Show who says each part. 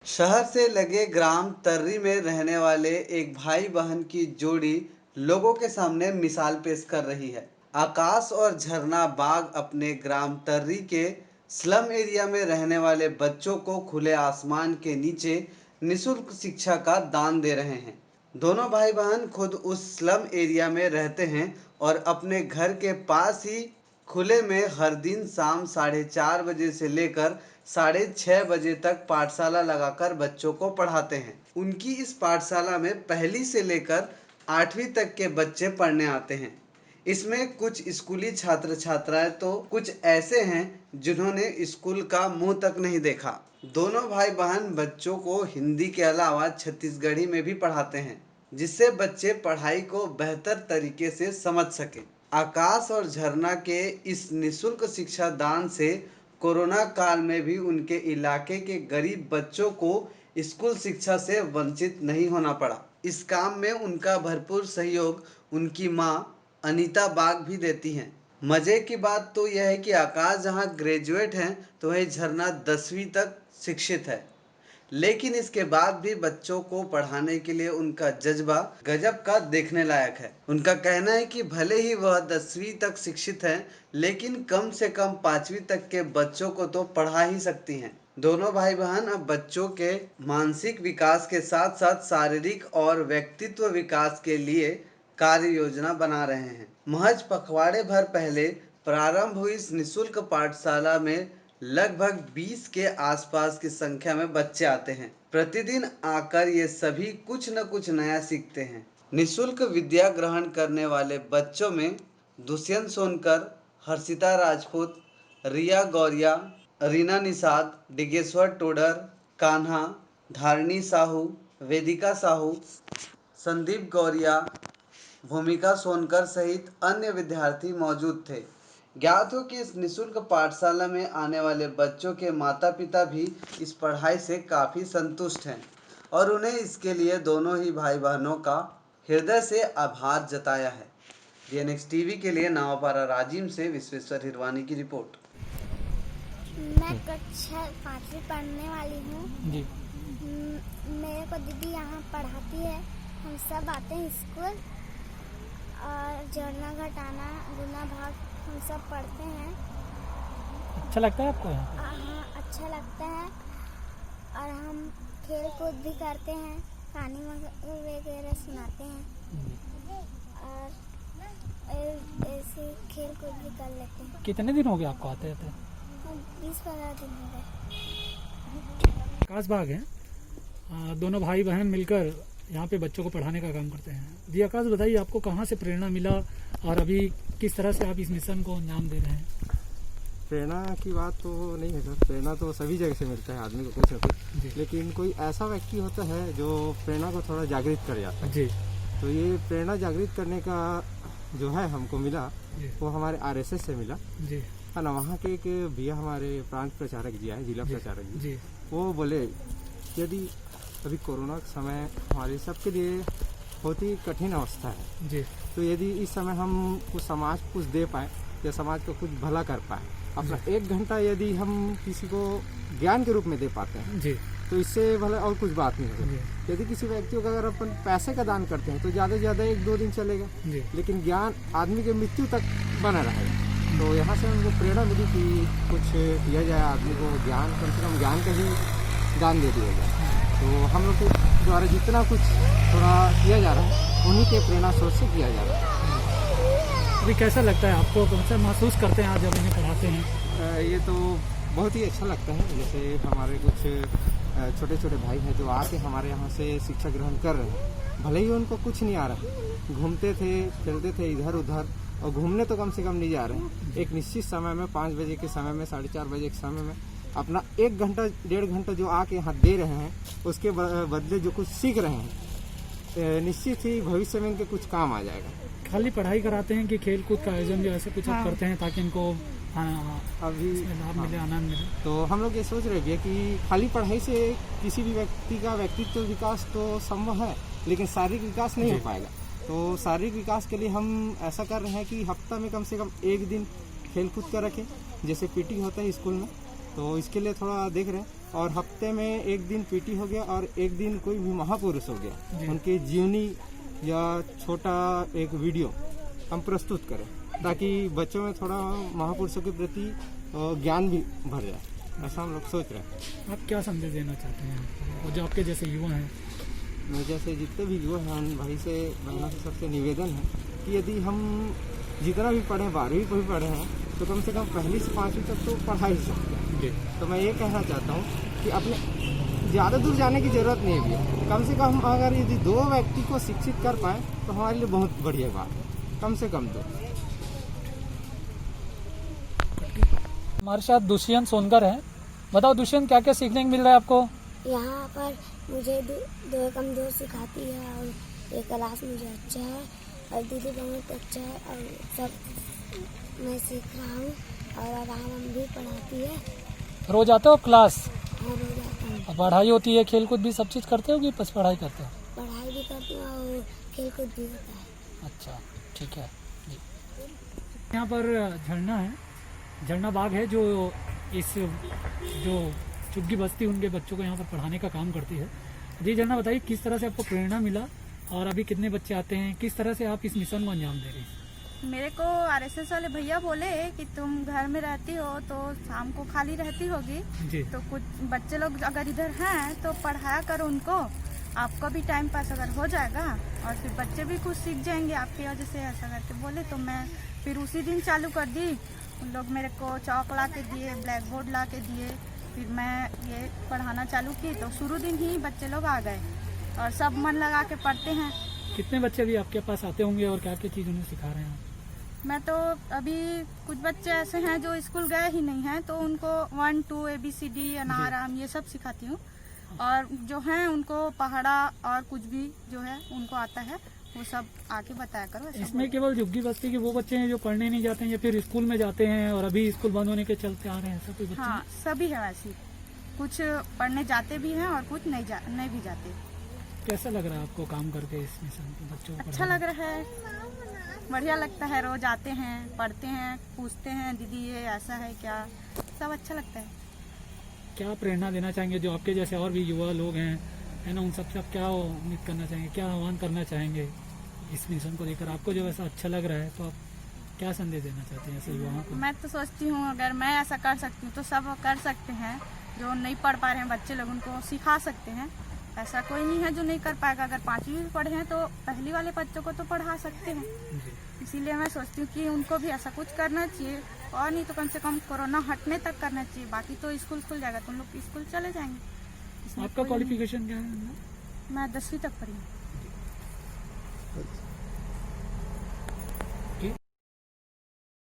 Speaker 1: शहर से लगे ग्राम तर्री में रहने वाले एक भाई बहन की जोड़ी लोगों के सामने मिसाल पेश कर रही है। आकाश और झरना बाग अपने ग्राम तर्री के स्लम एरिया में रहने वाले बच्चों को खुले आसमान के नीचे निःशुल्क शिक्षा का दान दे रहे हैं। दोनों भाई बहन खुद उस स्लम एरिया में रहते हैं और अपने घर के पास ही खुले में हर दिन शाम 4:30 बजे से लेकर 6:30 बजे तक पाठशाला लगाकर बच्चों को पढ़ाते हैं। उनकी इस पाठशाला में पहली से लेकर 8वीं तक के बच्चे पढ़ने आते हैं। इसमें कुछ स्कूली छात्र छात्राएं तो कुछ ऐसे हैं जिन्होंने स्कूल का मुंह तक नहीं देखा। दोनों भाई बहन बच्चों को हिंदी के अलावा छत्तीसगढ़ी में भी पढ़ाते हैं, जिससे बच्चे पढ़ाई को बेहतर तरीके से समझ सकें। आकाश और झरना के इस निःशुल्क शिक्षा दान से कोरोना काल में भी उनके इलाके के गरीब बच्चों को स्कूल शिक्षा से वंचित नहीं होना पड़ा। इस काम में उनका भरपूर सहयोग उनकी मां अनीता बाग भी देती हैं। मजे की बात तो यह है कि आकाश जहां ग्रेजुएट हैं तो वही झरना 10वीं तक शिक्षित है, लेकिन इसके बाद भी बच्चों को पढ़ाने के लिए उनका जज्बा गजब का देखने लायक है। उनका कहना है कि भले ही वह 10वीं तक शिक्षित हैं, लेकिन कम से कम 5वीं तक के बच्चों को तो पढ़ा ही सकती हैं। दोनों भाई बहन अब बच्चों के मानसिक विकास के साथ साथ शारीरिक और व्यक्तित्व विकास के लिए कार्य योजना बना रहे हैं। महज पखवाड़े भर पहले प्रारंभ हुई इस निःशुल्क पाठशाला में लगभग 20 के आसपास की संख्या में बच्चे आते हैं। प्रतिदिन आकर ये सभी कुछ न कुछ नया सीखते हैं। निःशुल्क विद्या ग्रहण करने वाले बच्चों में दुष्यंत सोनकर, हर्षिता राजपूत, रिया गौरिया, रीना निषाद, डिगेश्वर टोडर, कान्हा, धारणी साहू, वेदिका साहू, संदीप गौरिया, भूमिका सोनकर सहित अन्य विद्यार्थी मौजूद थे। ज्ञात हो कि इस निःशुल्क पाठशाला में आने वाले बच्चों के माता पिता भी इस पढ़ाई से काफ़ी संतुष्ट हैं और उन्हें इसके लिए दोनों ही भाई बहनों का हृदय से आभार जताया है। DNX टीवी के लिए नावपारा राजिम से विश्वेश्वर हिरवानी की रिपोर्ट।
Speaker 2: मैं कक्षा 5वीं पढ़ने वाली हूँ। मेरे को दीदी यहाँ पढ़ाती है। हम सब आते हैं स्कूल और जोड़ना घटाना गुना भाग हम सब पढ़ते हैं।
Speaker 3: अच्छा लगता है आपको?
Speaker 2: हाँ, अच्छा लगता है और हम खेल कूद भी करते हैं, कहानी वगैरह सुनाते हैं और ऐसे खेल कूद भी कर लेते हैं।
Speaker 3: कितने दिन हो गए आपको आते आते?
Speaker 2: 20-15 दिन हो गए।
Speaker 3: आकाश बाग है, दोनों भाई बहन मिलकर यहाँ पे बच्चों को पढ़ाने का काम करते हैं। जी आकाश, बताइए आपको कहाँ से प्रेरणा मिला और अभी किस तरह से आप इस मिशन को अंजाम दे रहे हैं?
Speaker 4: प्रेरणा की बात तो नहीं है सर, प्रेरणा तो सभी जगह से मिलता है आदमी को कुछ ना कुछ, लेकिन कोई ऐसा व्यक्ति होता है जो प्रेरणा को थोड़ा जागृत कर जाता है। जी। तो ये प्रेरणा जागृत करने का जो है हमको मिला वो हमारे RSS से मिला जी। है ना। वहाँ के एक भैया हमारे प्रांत प्रचारक जी आए, जिला प्रचारक जी, वो बोले यदि अभी कोरोना का समय हमारे सबके लिए बहुत ही कठिन अवस्था है जी, तो यदि इस समय हम कुछ समाज को कुछ दे पाए या समाज को कुछ भला कर पाए, अपना 1 घंटा यदि हम किसी को ज्ञान के रूप में दे पाते हैं जी, तो इससे भला और कुछ बात नहीं होगी। यदि किसी व्यक्ति को अगर अपन पैसे का दान करते हैं तो ज़्यादा से ज़्यादा 1-2 दिन चलेगा, लेकिन ज्ञान आदमी के मृत्यु तक बना रहेगा। तो यहाँ से हमको प्रेरणा मिली कि कुछ किया जाए, आदमी को ज्ञान, कम से कम ज्ञान का ही दान दे दिया जाए। तो हम लोग के द्वारा जितना कुछ थोड़ा किया जा रहा है उन्हीं के प्रेरणा स्रोत से किया जा रहा है।
Speaker 3: अभी कैसा लगता है आपको, कौन सा महसूस करते हैं आज जब इन्हें पढ़ाते हैं?
Speaker 4: ये तो बहुत ही अच्छा लगता है। जैसे हमारे कुछ छोटे छोटे भाई हैं जो आके हमारे यहाँ से शिक्षा ग्रहण कर रहे हैं, भले ही उनको कुछ नहीं आ रहा, घूमते थे खेलते थे इधर उधर, और घूमने तो कम से कम नहीं जा रहे हैं। एक निश्चित समय में 5 बजे के समय में, 4:30 बजे के समय में अपना 1 घंटा 1.5 घंटा जो आके यहाँ दे रहे हैं, उसके बदले जो कुछ सीख रहे हैं, निश्चित ही भविष्य में इनके कुछ काम आ जाएगा।
Speaker 3: खाली पढ़ाई कराते हैं कि खेल कूद का आयोजन भी ऐसे कुछ आप करते हैं ताकि इनको
Speaker 4: अभी
Speaker 3: लाभ मिले, आनंद मिले?
Speaker 4: तो हम लोग ये सोच रहे हैं कि खाली पढ़ाई से किसी भी व्यक्ति का व्यक्तित्व विकास तो संभव है, लेकिन शारीरिक विकास नहीं हो पाएगा। तो शारीरिक विकास के लिए हम ऐसा कर रहे हैं कि हफ्ता में कम से कम 1 दिन खेल कूद का रखें, जैसे PT होता है स्कूल में, तो इसके लिए थोड़ा देख रहे हैं। और हफ्ते में एक दिन पीटी हो गया और एक दिन कोई भी महापुरुष हो गया, उनकी जीवनी या छोटा एक वीडियो हम प्रस्तुत करें ताकि बच्चों में थोड़ा महापुरुषों के प्रति ज्ञान भी भर जाए, ऐसा हम लोग सोच रहे हैं।
Speaker 3: आप क्या संदेश देना चाहते हैं और जो आपके जैसे युवा हैं?
Speaker 4: मैं जैसे जितने भी युवा हैं उन भाई से बहनों से सबसे निवेदन है कि यदि हम जितना भी पढ़े 12वीं को भी पढ़े हैं तो कम से कम 1ली से 5वीं तक तो पढ़ा ही सकते हैं। तो मैं ये कहना चाहता हूँ कि अपने ज़्यादा दूर जाने की ज़रूरत नहीं है, कम से कम अगर यदि 2 व्यक्ति को शिक्षित कर पाए तो हमारे लिए बहुत बढ़िया बात है, कम से कम 2।
Speaker 3: हमारे साथ दुष्यंत सोनकर हैं। बताओ दुष्यंत, क्या क्या सीखने को मिल रहा है आपको?
Speaker 2: यहाँ पर मुझे दो कमजोर सिखाती है और ये क्लास मुझे अच्छा है और दीदी बहुत अच्छा है और सब मैं सीख रहा हूँ और आराम भी पढ़ाती है।
Speaker 3: रोज आते हो क्लास?
Speaker 2: हाँ, रोज आता हूँ।
Speaker 3: पढ़ाई होती है, खेल कूद भी सब चीज़ करते हो कि बस पढ़ाई करते हो?
Speaker 2: पढ़ाई भी करती हूँ और खेल कूद भी होता है।
Speaker 3: अच्छा, ठीक है जी। यहाँ पर झरना है, झरना बाग है जो इस जो चुग्गी बस्ती उनके बच्चों को यहाँ पर पढ़ाने का काम करती है। जी झरना, बताइए किस तरह से आपको प्रेरणा मिला और अभी कितने बच्चे आते हैं, किस तरह से आप इस मिशन को अंजाम दे रही हैं?
Speaker 5: मेरे को आरएसएस वाले भैया बोले कि तुम घर में रहती हो तो शाम को खाली रहती होगी
Speaker 3: जी।
Speaker 5: तो कुछ बच्चे लोग अगर इधर हैं तो पढ़ाया करो उनको, आपका भी टाइम पास अगर हो जाएगा और फिर बच्चे भी कुछ सीख जाएंगे आपकी वजह से, ऐसा करके बोले। तो मैं फिर उसी दिन चालू कर दी। उन लोग मेरे को चौक ला के दिए, ब्लैक बोर्ड ला के दिए, फिर मैं ये पढ़ाना चालू की तो शुरू दिन ही बच्चे लोग आ गए और सब मन लगा के पढ़ते हैं।
Speaker 3: कितने बच्चे भी आपके पास आते होंगे और क्या क्या चीज़ उन्हें सिखा रहे हैं?
Speaker 5: मैं तो अभी कुछ बच्चे ऐसे हैं जो स्कूल गए ही नहीं हैं तो उनको 1 2 ABCD अनाराम ये सब सिखाती हूँ और जो हैं उनको पहाड़ा और कुछ भी जो है उनको आता है वो सब आके बताया करो।
Speaker 3: इसमें केवल झुग्गी बस्ती के वो बच्चे हैं जो पढ़ने नहीं जाते हैं या फिर स्कूल में जाते हैं और अभी स्कूल बंद होने के चलते आ रहे हैं, ऐसा कोई बच्चे?
Speaker 5: हाँ, सभी है वैसे, कुछ पढ़ने जाते भी हैं और कुछ नहीं भी जाते।
Speaker 3: कैसा लग रहा है आपको काम करके इस मिशन के बच्चों को?
Speaker 5: अच्छा लग रहा है, बढ़िया लगता है। रोज आते हैं, पढ़ते हैं, पूछते हैं दीदी ये ऐसा है क्या, सब अच्छा लगता है।
Speaker 3: क्या प्रेरणा देना चाहेंगे जो आपके जैसे और भी युवा लोग हैं, है ना, उन सबसे आप क्या उम्मीद करना चाहेंगे, क्या आह्वान करना चाहेंगे इस मिशन को लेकर? आपको जो ऐसा अच्छा लग रहा है तो आप क्या संदेश देना चाहते हैं ऐसे युवाओं को?
Speaker 5: मैं तो सोचती हूँ अगर मैं ऐसा कर सकती हूँ तो सब कर सकते हैं। जो नहीं पढ़ पा रहे हैं बच्चे लोग उनको सिखा सकते हैं। ऐसा कोई नहीं है जो नहीं कर पाएगा। अगर 5वीं भी पढ़े हैं तो पहली वाले बच्चों को तो पढ़ा सकते हैं। इसीलिए मैं सोचती हूँ कि उनको भी ऐसा कुछ करना चाहिए और नहीं तो कम से कम कोरोना हटने तक करना चाहिए। बाकी तो स्कूल खुल जाएगा तो उन लोग स्कूल चले जाएंगे।
Speaker 3: आपका क्वालिफिकेशन क्या है?
Speaker 5: मैं 10वीं तक पढ़ी हूँ।